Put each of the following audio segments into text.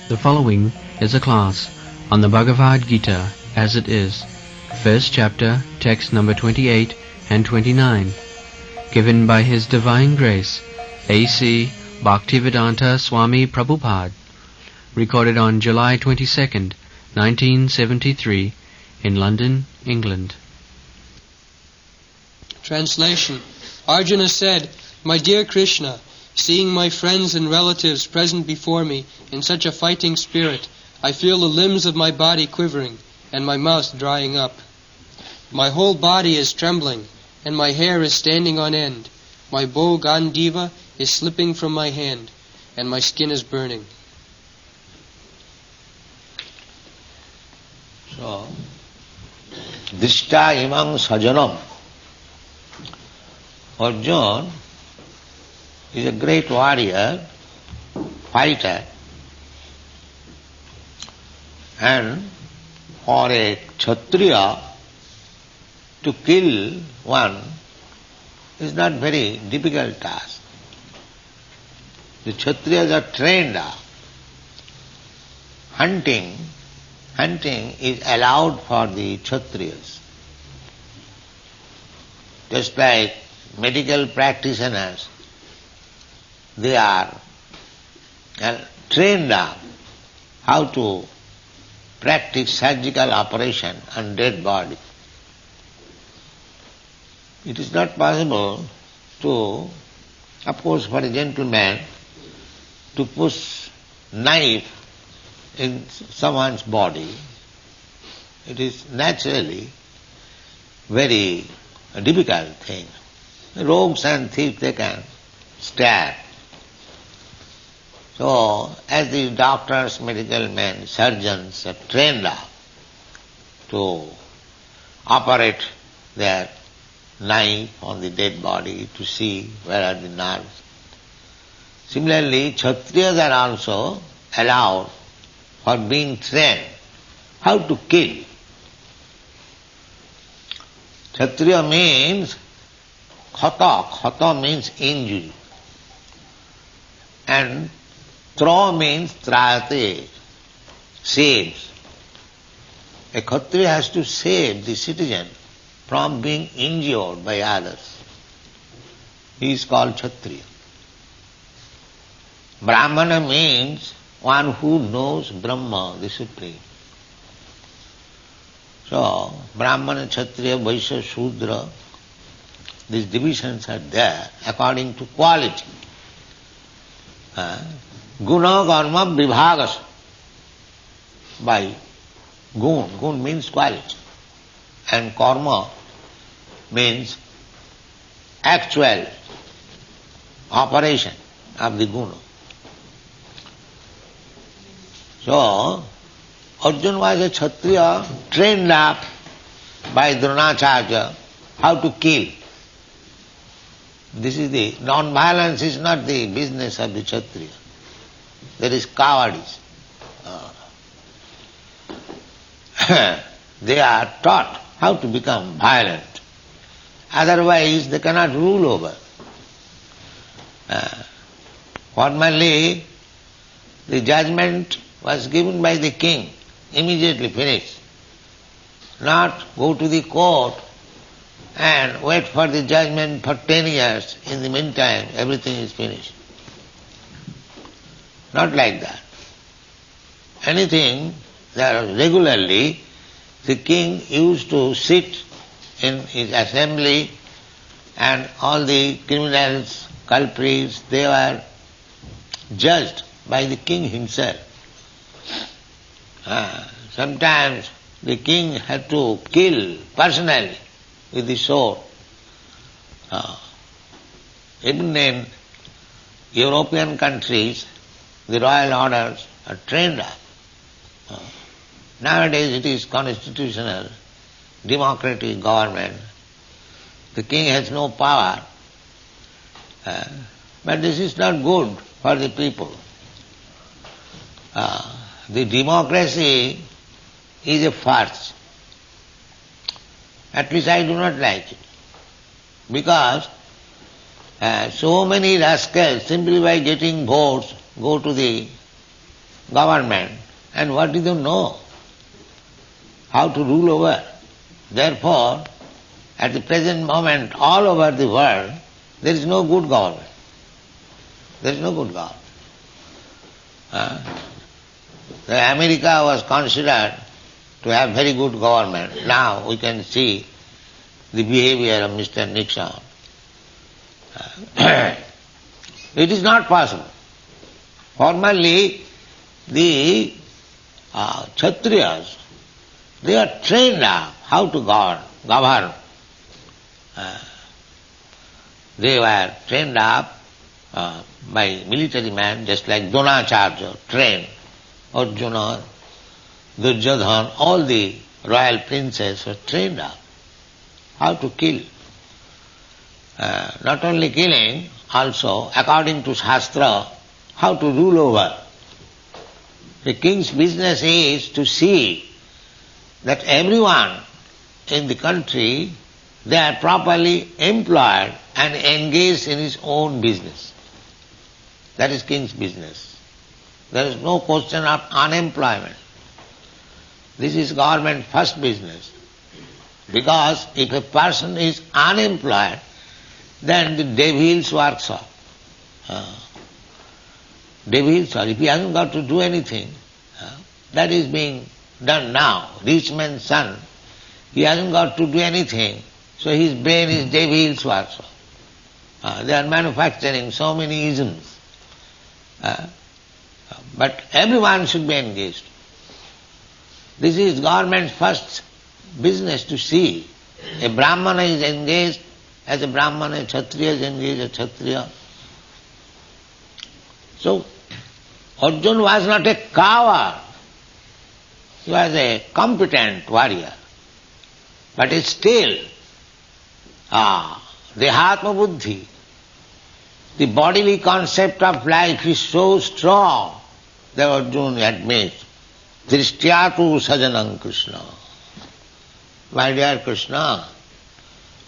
The following is a class on the Bhagavad Gita as it is, first chapter, text number 28 and 29, given by His Divine Grace, A.C. Bhaktivedanta Swami Prabhupada, recorded on July 22nd, 1973, in London, England. Translation. Arjuna said, "My dear Krishna, seeing my friends and relatives present before me in such a fighting spirit, I feel the limbs of my body quivering and my mouth drying up. My whole body is trembling and my hair is standing on end. My bow Gandiva is slipping from my hand and my skin is burning." So, Dishta imam sajanam. Arjuna is a great warrior, fighter, and for a Kshatriya to kill one is not very difficult task. The Kshatriyas are trained up. Hunting is allowed for the Kshatriyas. Just like medical practitioners, they are trained up how to practice surgical operation on dead body. It is not possible to, of course, for a gentleman to push knife in someone's body. It is naturally very difficult thing. Rogues and thieves, they can stab. So, as the doctors, medical men, surgeons are trained up to operate their knife on the dead body to see where are the nerves. Similarly, Kshatriyas are also allowed for being trained how to kill. Kshatriya means khata means injury, and tra means trayate, saves. A Kshatriya has to save the citizen from being injured by others. He is called Kshatriya. Brahmana means one who knows Brahma, the Supreme. So, Brahmana, Kshatriya, Vaishya, Shudra, these divisions are there according to quality. Guna karma vibhagas. By gun means quality, and karma means actual operation of the guna. So, Arjuna was a Kshatriya trained up by Dronacharya how to kill. This is the non-violence is not the business of the Kshatriya. There is cowardice. They are taught how to become violent. Otherwise they cannot rule over. Formerly the judgment was given by the king, immediately finished. Not go to the court and wait for the judgment for 10 years. In the meantime, everything is finished. Not like that. Anything, regularly, the king used to sit in his assembly and all the criminals, culprits, they were judged by the king himself. Sometimes the king had to kill personally with the sword. Even in European countries, the royal orders are trained up. Nowadays it is constitutional, democratic government. The king has no power. But this is not good for the people. The democracy is a farce. At least I do not like it. Because so many rascals, simply by getting votes, go to the government, and what do they know? How to rule over. Therefore, at the present moment, all over the world, there is no good government. There is no good government. America was considered to have very good government. Now we can see the behavior of Mr. Nixon. It is not possible. Formerly, the Kshatriyas, they are trained up how to govern. They were trained up by military men, just like Dronacharya trained Arjuna, Duryodhana, all the royal princes were trained up how to kill. Not only killing, also, according to Shastra, how to rule over. The king's business is to see that everyone in the country, they are properly employed and engaged in his own business. That is king's business. There is no question of unemployment. This is government first business. Because if a person is unemployed, then the devil's works are. Devil's work. If he hasn't got to do anything, that is being done now. Rich man's son, he hasn't got to do anything, so his brain is devil's works. They are manufacturing so many isms. But everyone should be engaged. This is government's first business to see. A Brahmana is engaged as a Brahmana, a Kshatriya is engaged as a Kshatriya. So, Arjuna was not a coward. He was a competent warrior. But still, the Atma Buddhi, the bodily concept of life is so strong that Arjuna admits, Drishyatu sajanam Krishna. My dear Krishna,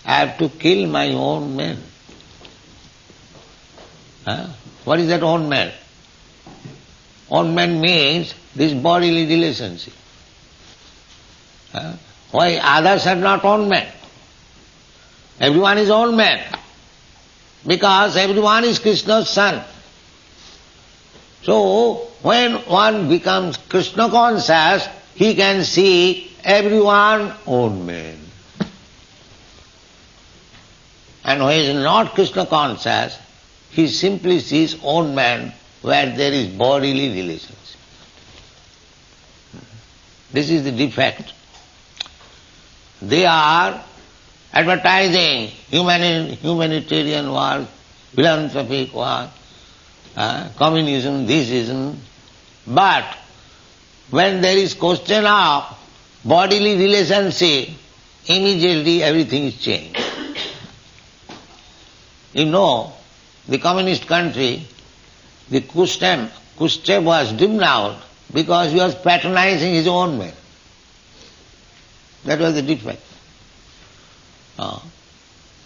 I have to kill my own men. What is that own man? Own man means this bodily relationship. Why others are not own men? Everyone is own man. Because everyone is Krishna's son. So, when one becomes Krishna conscious, he can see everyone own man. And when he is not Krishna conscious, he simply sees own man where there is bodily relationship. This is the defect. They are advertising humanitarian work, philanthropic work, communism, theism, but when there is question of bodily relationship, immediately everything is changed. You know, the communist country, the Khrushchev was driven out because he was patronizing his own men. That was the defect.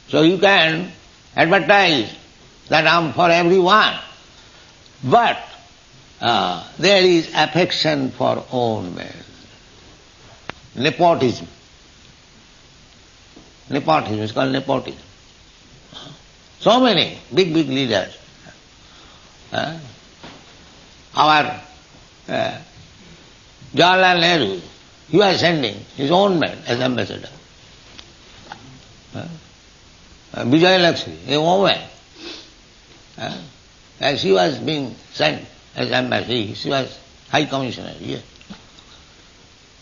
So you can advertise that I am for everyone, but there is affection for own men. Nepotism. Nepotism is called nepotism. So many big leaders. Our Jawaharlal Nehru, he was sending his own men as ambassador. Vijay Lakshmi, a woman, as she was being sent as ambassador, she was High Commissioner here.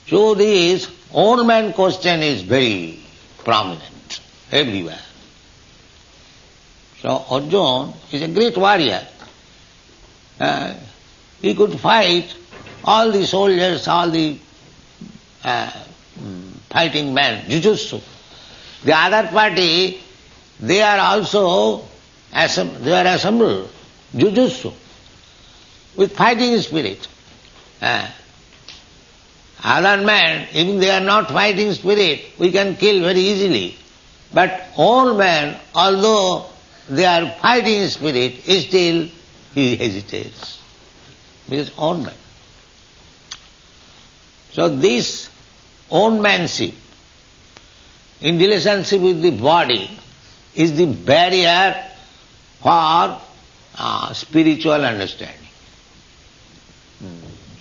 So this own man question is very prominent everywhere. So Arjuna is a great warrior. He could fight all the soldiers, all the fighting men, jujutsu. The other party, they are also assembled, jujutsu, with fighting spirit. Other men, even they are not fighting spirit, we can kill very easily. But all men, although they are fighting spirit, still he hesitates. Because all men. So this ownmanship in relationship with the body is the barrier for spiritual understanding.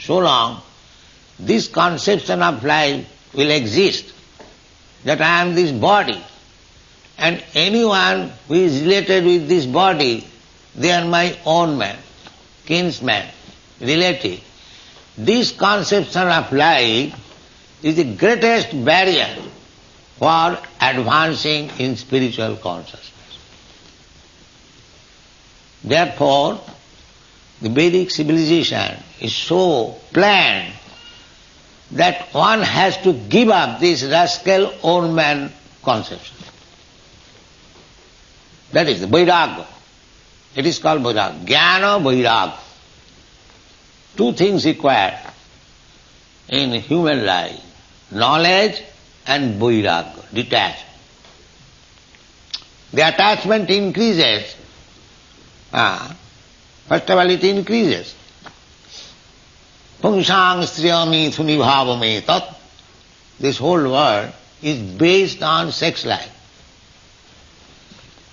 So long this conception of life will exist, that I am this body, and anyone who is related with this body, they are my own man, kinsman, relative. This conception of life is the greatest barrier for advancing in spiritual consciousness. Therefore, the Vedic civilization is so planned that one has to give up this rascal own man conception. That is the vairagya. It is called vairagya. Jnana vairagya. Two things required in human life: knowledge and vairagya, detachment. The attachment increases. First of all, it increases. Pungsang striyami thuni bhavame tat. This whole world is based on sex life.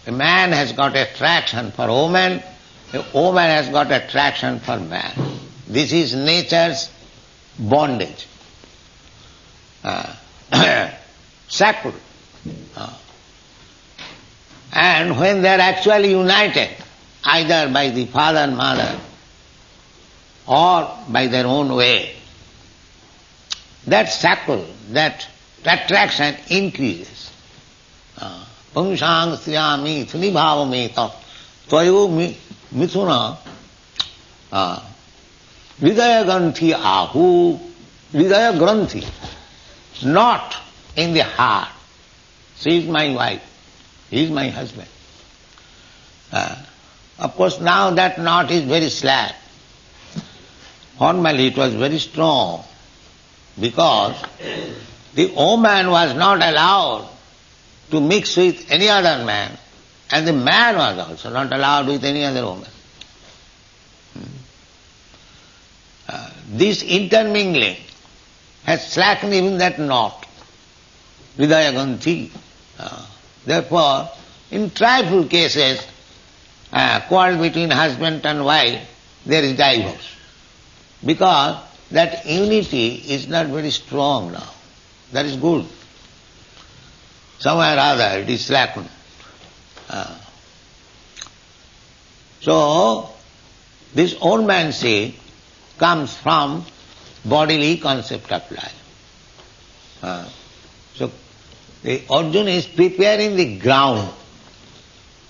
A man has got attraction for woman, a woman has got attraction for man. This is nature's bondage. Sacred. And when they are actually united, either by the father and mother or by their own way, that shackle, that attraction increases. Pungsang striyami thuni bhavame tat tvayo mithuna hridaya granthi ahu. Hridaya granthi, not in the heart. She is my wife, he is my husband. Of course, now that knot is very slack. Formerly it was very strong, because the woman was not allowed to mix with any other man, and the man was also not allowed with any other woman. This intermingling has slackened even that knot, hridaya granthi. Therefore, in trifle cases, quarrel between husband and wife, there is divorce. Because that unity is not very strong now. That is good. Somewhere or other it is slackened. So, this own manship comes from bodily concept of life. So, the Arjuna is preparing the ground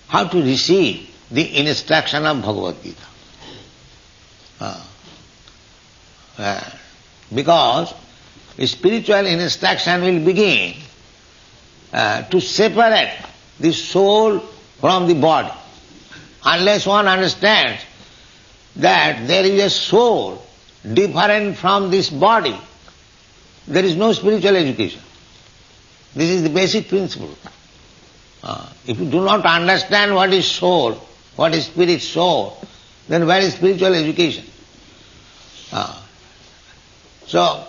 how to receive the instruction of Bhagavad Gita. Because spiritual instruction will begin to separate the soul from the body. Unless one understands that there is a soul different from this body, there is no spiritual education. This is the basic principle. If you do not understand what is soul, what is spirit soul, then where is spiritual education? So,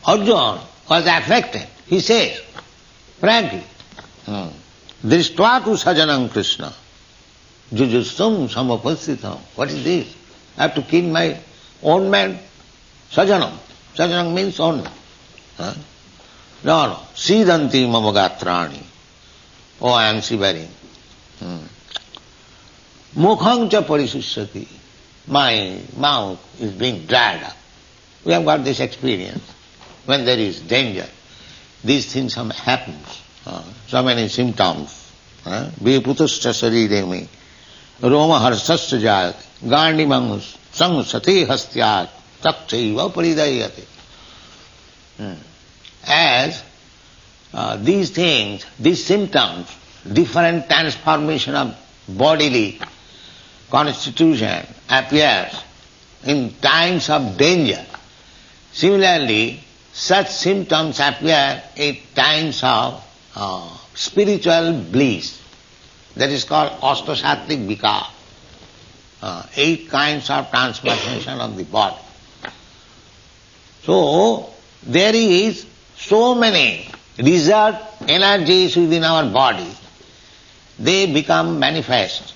Arjuna was affected. He says, frankly, Drishtva tu sajanam Krishna, jujustam samapasitam. What is this? I have to kill my own man? Sajanam. Sajanam means own man. No. Sidanti mamagatrani. Oh, I am shivering. Mukham cha parisusyati. My mouth is being dried up. We have got this experience. When there is danger, these things happens. So many symptoms. Viputascha sariremi, roma harsascha jayate, gandhi mangus, sang sate hastyat, takchaiva paridayate. As these things, these symptoms, different transformation of bodily constitution appears in times of danger. Similarly, such symptoms appear in times of spiritual bliss. That is called Ashtasattvik Vikar. 8 kinds of transformation of the body. So, there is so many reserved energies within our body. They become manifest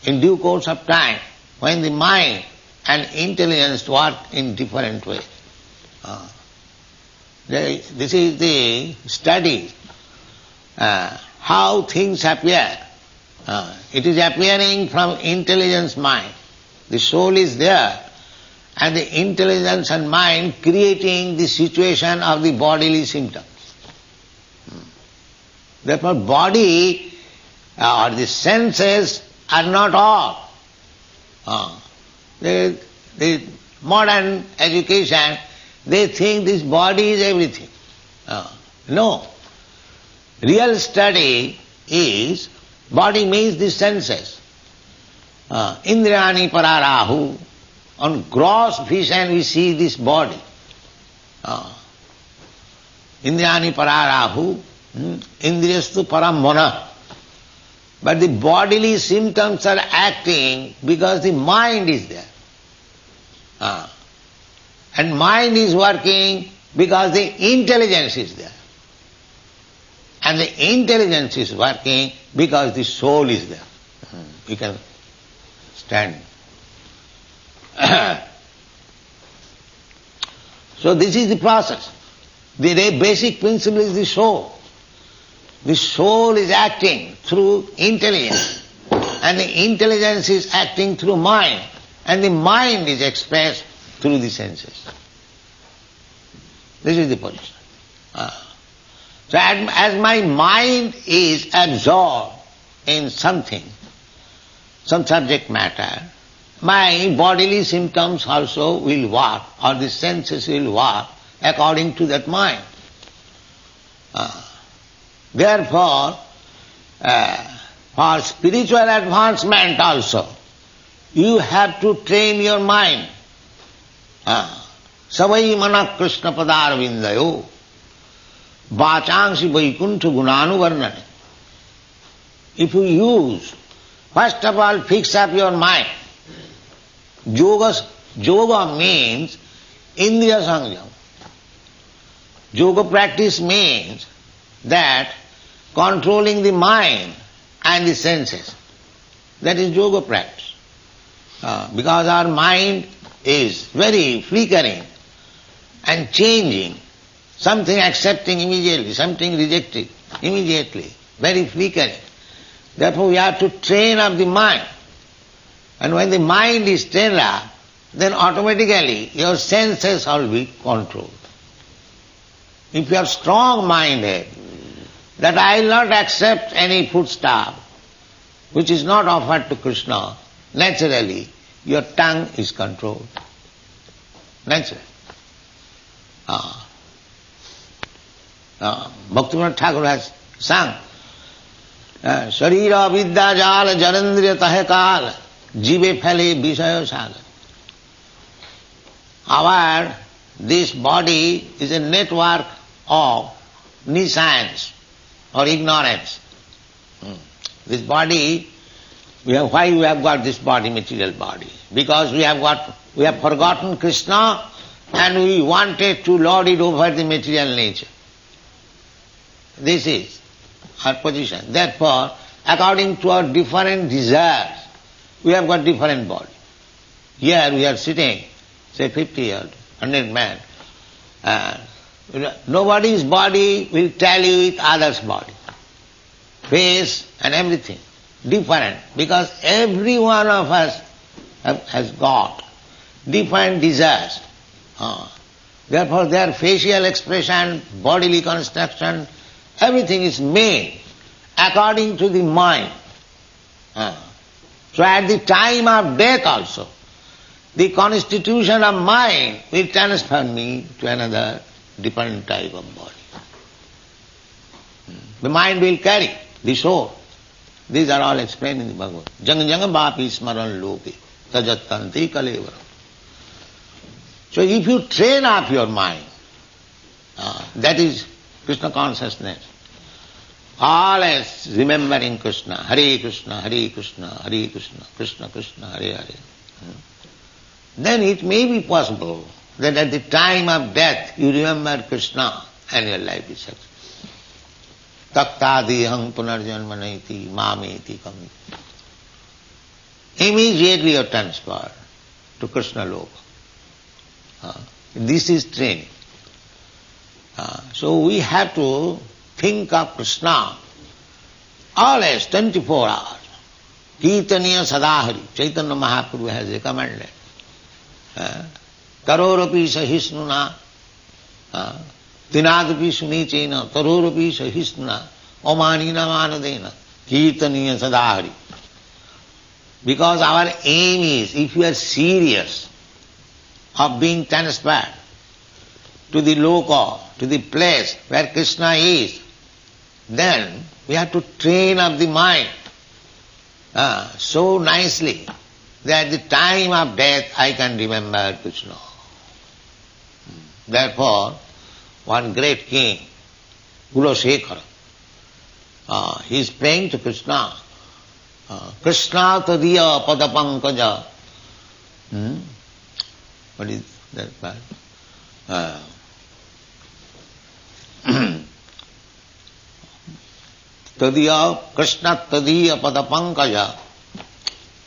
in due course of time when the mind and intelligence work in different ways. This is the study, how things appear. It is appearing from intelligence mind. The soul is there, and the intelligence and mind creating the situation of the bodily symptoms. Therefore, body or the senses are not all. The modern education, they think this body is everything. No. Real study is, body means the senses. Indriyani pararahu. On gross vision we see this body. Indriyani pararahu, indriyastu param mana. But the bodily symptoms are acting because the mind is there. And mind is working because the intelligence is there. And the intelligence is working because the soul is there. You can stand. So this is the process. The basic principle is the soul. The soul is acting through intelligence, and the intelligence is acting through mind, and the mind is expressed through the senses. This is the position. So as my mind is absorbed in something, some subject matter, my bodily symptoms also will work, or the senses will work according to that mind. Therefore, for spiritual advancement also, you have to train your mind. Savai mana Krishna padar vindayo vachangsi vaikuntha gunanuvarnane. If you use, first of all, fix up your mind. Yoga means indriya sanjam. Yoga practice means that controlling the mind and the senses. That is yoga practice. Because our mind is very flickering and changing, something accepting immediately, something rejecting immediately, very flickering. Therefore we have to train up the mind. And when the mind is trained up, then automatically your senses will be controlled. If you are strong-minded, that I will not accept any foodstuff which is not offered to Krishna, naturally your tongue is controlled. Naturally. Bhaktivedanta Thakur has sung, Sharira vidya jala janandriya tahe kal jive phale visaya sagar. This body is a network of nescience or ignorance. This body, why we have got this body, material body? Because we have forgotten Krishna and we wanted to lord it over the material nature. This is our position. Therefore, according to our different desires, we have got different body. Here we are sitting, say 50 or 100 men. Nobody's body will tally with others' body. Face and everything. Different. Because every one of us has got different desires. Therefore their facial expression, bodily construction, everything is made according to the mind. So at the time of death also, the constitution of mind will transfer me to another different type of body. The mind will carry the soul. These are all explained in the Bhagavad. Jang jang bapi smaran loke tajattanti kalevaram. So if you train up your mind, that is Krishna consciousness, always remembering Krishna, Hare Krishna, Hare Krishna, Hare Krishna, Krishna Krishna, Hare Hare, then it may be possible that at the time of death you remember Krishna and your life is successful. Taktadihang punarjanmanaiti mameti kamiti. Immediately you are transferred to Krishna Loka. This is training. So we have to think of Krishna always, 24 hours. Kirtaniya sadahari. Chaitanya Mahaprabhu has recommended. Tarorapi sahisnuna. Tinadapi sunichena. Tarorapi sahisnuna. Omanina manadena. Kirtaniya sadahari. Because our aim is, if you are serious of being transferred to the loka, to the place where Krishna is, then we have to train up the mind so nicely that at the time of death I can remember Krishna. Therefore, one great king, Kulasekhara, he is praying to Krishna. Krishna tadiya padapankaja. What is that part? Tadiya, Krishna tadiya padapankaja.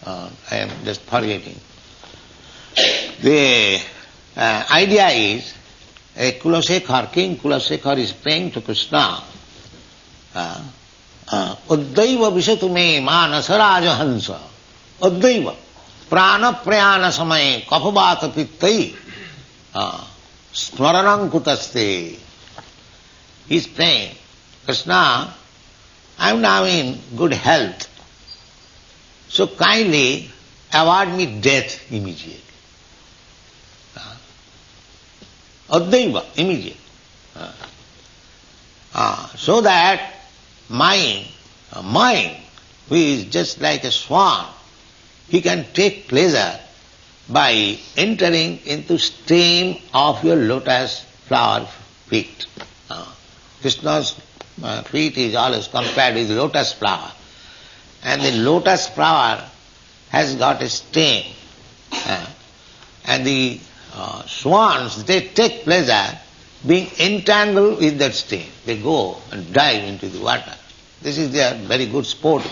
I am just forgetting. The idea is, King Kulasekhar is praying to Krishna. Uddaiva visatu me manasa raja hansa. Uddaiva. Prana prayana samaye kapabata pittai. Smaranam kutaste. He is praying, Krishna, I am now in good health. So kindly award me death immediately. Uddaiva, immediate. So that mind, who is just like a swan, he can take pleasure by entering into stem of your lotus flower feet. Krishna's feet is always compared with lotus flower. And the lotus flower has got a stem. And the swans, they take pleasure being entangled with that stem. They go and dive into the water. This is their very good sport.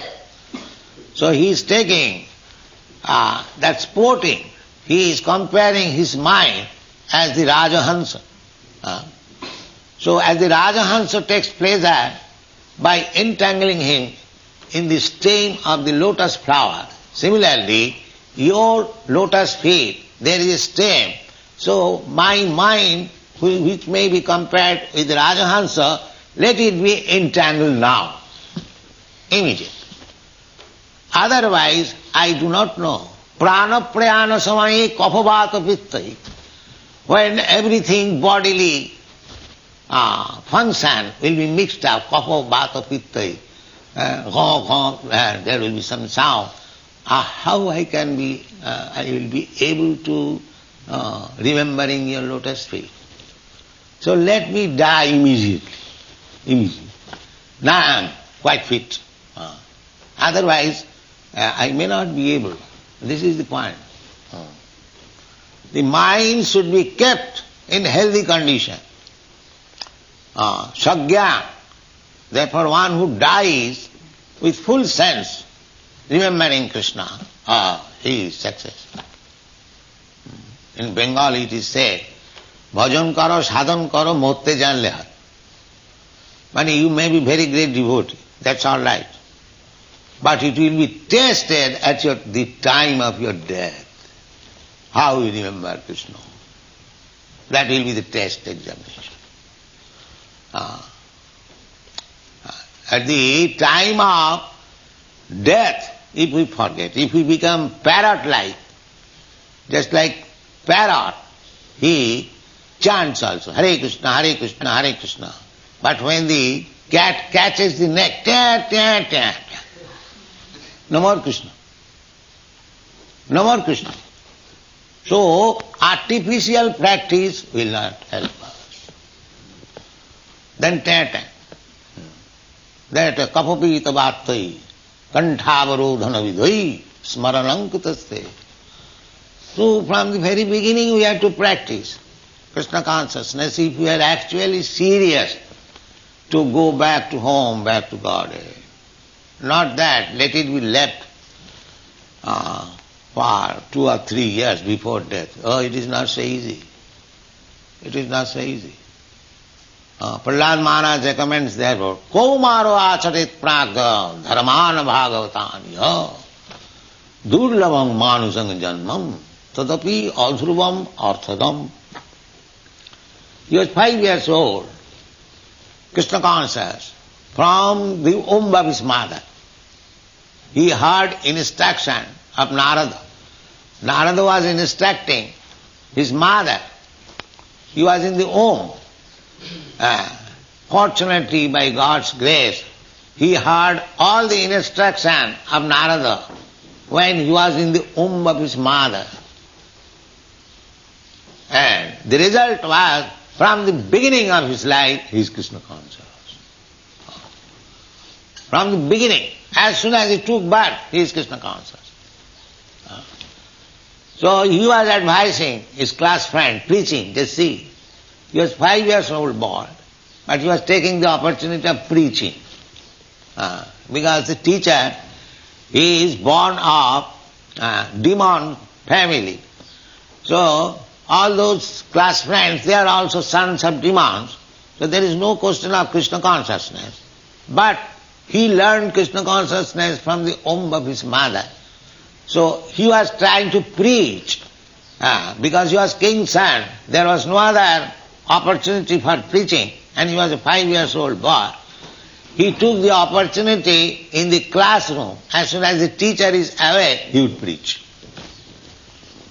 So he is taking that sporting, he is comparing his mind as the Rajahansa. So as the Rajahansa takes pleasure by entangling him in the stem of the lotus flower, similarly, your lotus feet, there is a stem. So my mind, which may be compared with the Rajahansa, let it be entangled now, immediately. Otherwise, I do not know. Prana prayana samaye kapavata pittai. When everything bodily function will be mixed up, kapavata pittai, there will be some sound. How I will be able to remembering your lotus feet. So let me die immediately. Now I am quite fit. Otherwise, I may not be able. This is the point. The mind should be kept in healthy condition. Sagya, therefore one who dies with full sense, remembering Krishna, he is successful. In Bengal it is said, bhajan karo, sadhan karo, motte jan lehat. But you may be very great devotee, that's all right. But it will be tested at the time of your death. How you remember Krishna. That will be the test examination. At the time of death, if we forget, if we become parrot-like, just like parrot, he chants also, Hare Krishna, Hare Krishna, Hare Krishna. But when the cat catches the neck, tan, tan, tan, tan, no more Krishna. No more Krishna. So, artificial practice will not help us. Then tan, tan. That kapapita bhattai, kantavarodhana vidhai, smaranankutaste. So from the very beginning we have to practice. Krishna consciousness, if you are actually serious to go back to home, back to Godhead. Not that, let it be left for 2 or 3 years before death. Oh, it is not so easy. It is not so easy. Prahlad Maharaj recommends therefore, Kaumaro acharit pragga dharmana bhagavatani durlabam manusang janmam tadapi adhruvam arthadam. He was 5 years old, Krishna conscious, from the womb of his mother. He heard instruction of Narada. Narada was instructing his mother. He was in the womb. Fortunately, by God's grace, he heard all the instruction of Narada when he was in the womb of his mother. And the result was, from the beginning of his life, he is Krishna conscious. From the beginning, as soon as he took birth, he is Krishna conscious. So he was advising his class friend, preaching, just see. He was 5 years old boy, but he was taking the opportunity of preaching. Because the teacher, he is born of demon family. So all those class friends, they are also sons of demons. So there is no question of Krishna consciousness. But he learned Krishna consciousness from the womb of his mother. So he was trying to preach. Because he was king's son, there was no other opportunity for preaching, and he was a 5 years old boy. He took the opportunity in the classroom. As soon as the teacher is away, he would preach.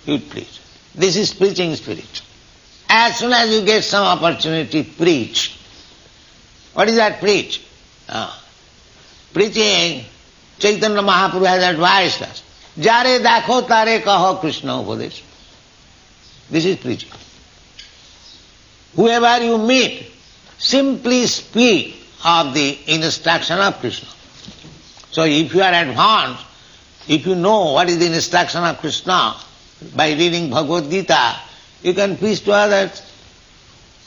He would preach. This is preaching spirit. As soon as you get some opportunity, preach. What is that preach? Preaching, Chaitanya Mahaprabhu has advised us. Jare dakho tare kaho Krishna upadesh. This is preaching. Whoever you meet, simply speak of the instruction of Krishna. So if you are advanced, if you know what is the instruction of Krishna, by reading Bhagavad Gita, you can preach to others.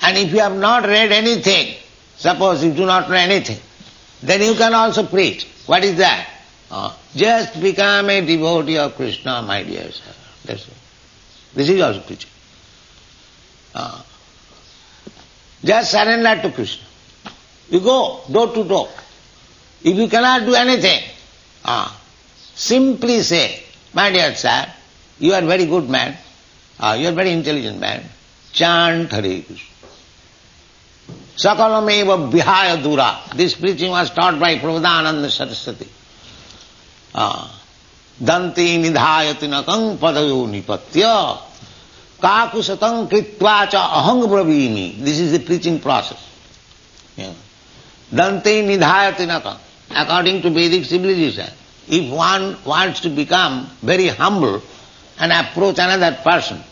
And if you have not read anything, suppose you do not know anything, then you can also preach. What is that? Just become a devotee of Krishna, my dear sir. That's all. This is also preaching. Just surrender to Krishna. You go door to door. If you cannot do anything, simply say, my dear sir, you are a very good man, you are a very intelligent man, chant Hare Krishna. Sakalameva vihaya dura. This preaching was taught by Prabhupada Saraswati. Danti nidhayati nakam padayo nipatya kakusatang kritva cha ahang bravini. This is the preaching process. Dante nidhayati nakam. According to Vedic civilization, if one wants to become very humble and approach another person,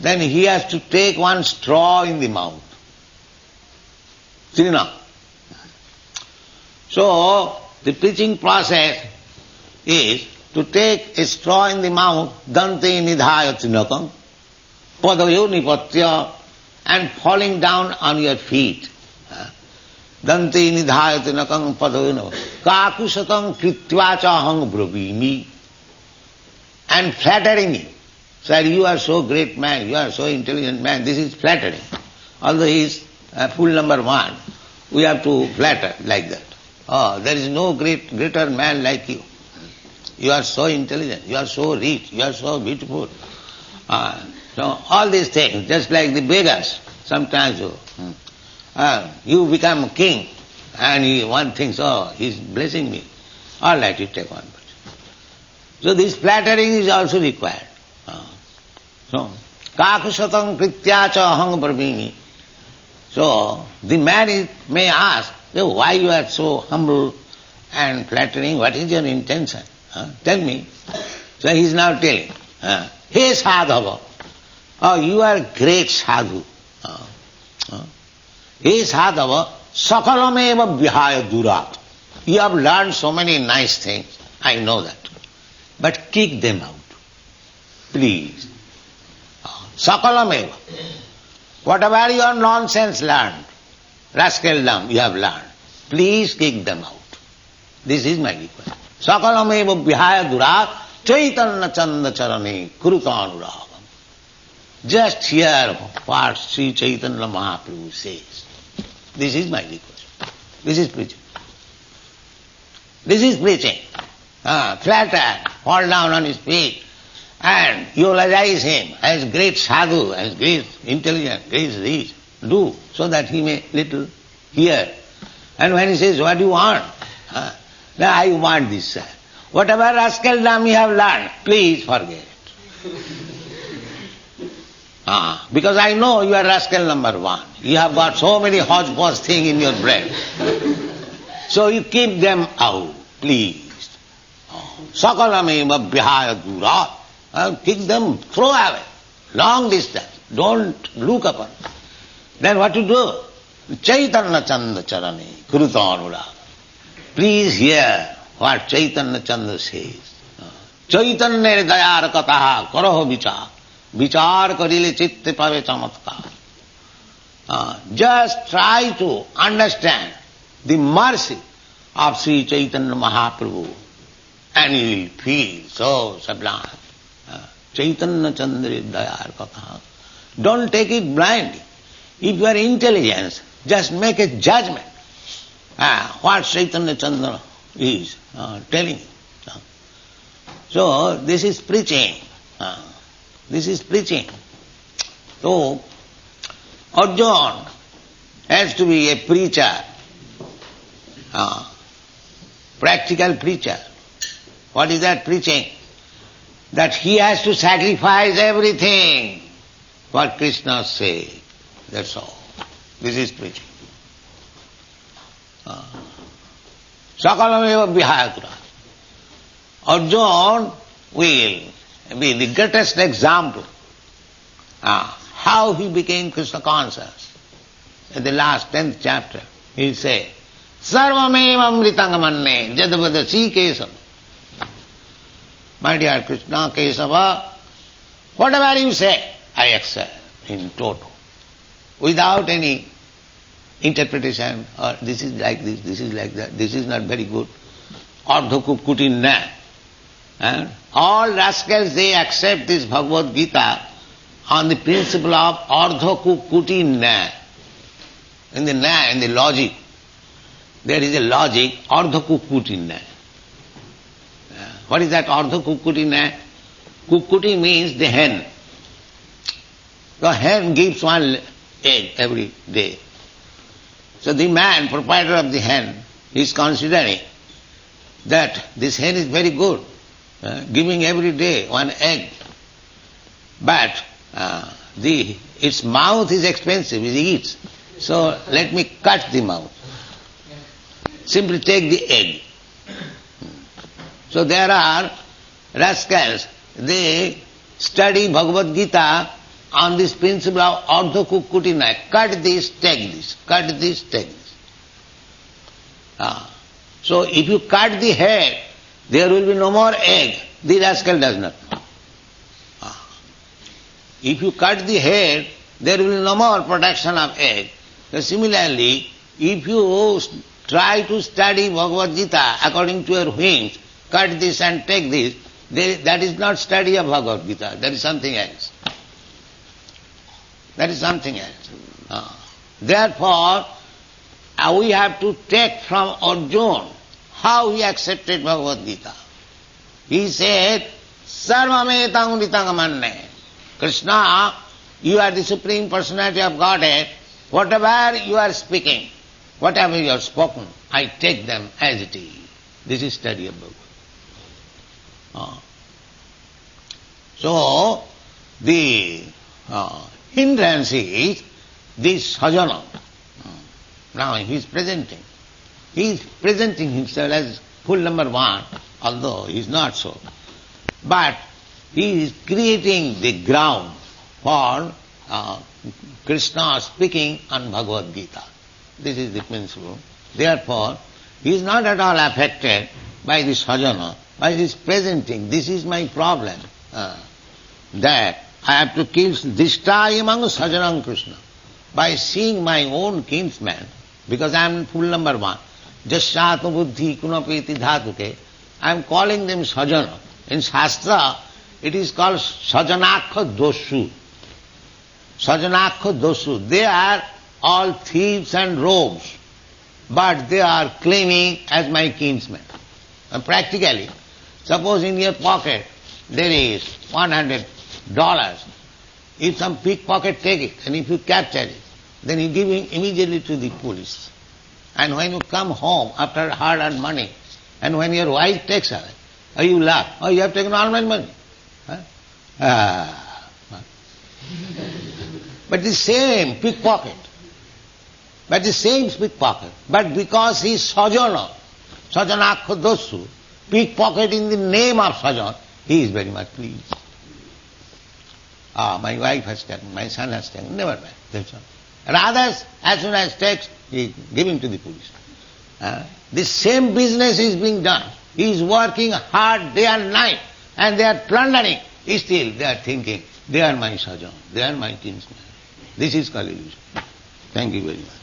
then he has to take one straw in the mouth. Srina. So, the preaching process is to take a straw in the mouth, dante nidhayati nakam, padayo nipatya, and falling down on your feet. Dante nidhayati nakam padayo nipatya. Kakusatang kritva cha ahang bravimi. And flattering me. Sir, you are so great man, you are so intelligent man, this is flattering. Although he is full number 1, we have to flatter like that. Oh, there is no greater man like you. You are so intelligent, you are so rich, you are so beautiful. So all these things, just like the beggars, sometimes you become king and one thinks, oh, he is blessing me. All right, you take one. So this flattering is also required. So, kakusatang kritya cha ahang bravini. So, the man may ask, why you are so humble and flattering, what is your intention? Tell me. So he is now telling, hey sadhava, you are great sadhu. Hey sadhava, sakalameva vihaya durat. You have learned so many nice things, I know that. But kick them out, please. Sakalameva. Whatever your nonsense learned, rascaldom you have learned, please kick them out. This is my request. Sakalameva vihaya durat chaitanya chanda charane kurutanuragam. Just hear what Sri Chaitanya Mahaprabhu says. This is my request. This is preaching. This is preaching. Flatter, fall down on his feet and eulogize him as great sadhu, as great intelligent, great rich. Do, so that he may little hear. And when he says, what do you want? Now I want this, sir. Whatever rascaldom you have learned, please forget it. Because I know you are rascal number one. You have got so many hodgepodge things in your brain. So you keep them out, please. Sakalameva vihaya durat. Kick them, throw away. Long distance. Don't look upon. Then what to do? Chaitanya chanda charane kurutanuragam. Please hear what Chaitanya Chanda says. Chaitanya dayar kataha karaho vichar. Vichar karile chitte pave chamatkar. Just try to understand the mercy of Sri Chaitanya Mahaprabhu and you will feel so sublime. Chaitanya Chandra dayar kataha. Don't take it blindly. If you are intelligent, just make a judgment. What Chaitanya Chandra is telling you. So this is preaching. This is preaching. So Arjuna has to be a preacher, practical preacher. What is that preaching? That he has to sacrifice everything what Krishna said. That's all. This is preaching. Sakalameva vihaya. Arjuna will be the greatest example how he became Krishna conscious. In the last 10th chapter, he will say, Sarvameva amritangamanne jadavadasi kesava. My dear Krishna Kesava, whatever you say, I accept in toto. Without any interpretation, or this is like this is like that, this is not very good. Ardha kukutin na. And all rascals, they accept this Bhagavad Gita on the principle of ardha kukutin na. In the logic, there is a logic, ardha kukutin na. What is that ardha kukutin na? Kukuti means the hen. The hen gives one egg every day. So the man, proprietor of the hen, is considering that this hen is very good, giving every day one egg. But its mouth is expensive, it eats. So let me cut the mouth. Simply take the egg. So there are rascals, they study Bhagavad Gita on this principle of ardha kukutina. Cut this, take this. Cut this, take this. So if you cut the head, there will be no more egg. The rascal does not know. If you cut the head, there will be no more production of egg. So similarly, if you try to study Bhagavad Gita according to your whims, cut this and take this, that is not study of Bhagavad Gita, that is something else. That is something else. Therefore, we have to take from Arjuna how he accepted Bhagavad Gita. He said, Sarvametang ritangamanne. Krishna, you are the Supreme Personality of Godhead. Whatever you are speaking, whatever you have spoken, I take them as it is. This is study of Bhagavad. So, the hindrance is this sajana. Now he is presenting. He is presenting himself as full number one, although he is not so. But he is creating the ground for Krishna speaking on Bhagavad Gita. This is the principle. Therefore, he is not at all affected by this sajana, by this presenting. This is my problem, that I have to kill this time among sajanam Krishna. by seeing my own kinsman, because I am full number one, Jasyata buddhi kunapeti dhatuke, I am calling them sajana. In Shastra, it is called sajanakha dosu. Sajanakha dosu. They are all thieves and rogues, but they are claiming as my kinsmen. And practically, suppose in your pocket there is $100. If some pickpocket take it, and if you capture it, then you give it immediately to the police. And when you come home after hard-earned money, and when your wife takes away, you laugh. Oh, you have taken all my money. Huh? But the same pickpocket. But because he is sajana, sajanakha dosu, pickpocket in the name of sajan, he is very much pleased. My wife has taken, my son has taken, never mind. That's all. And others, as soon as takes, he give him to the police. The same business is being done. He is working hard day and night, and they are plundering. Still they are thinking, they are my sajan, they are my kinsmen. This is called illusion. Thank you very much.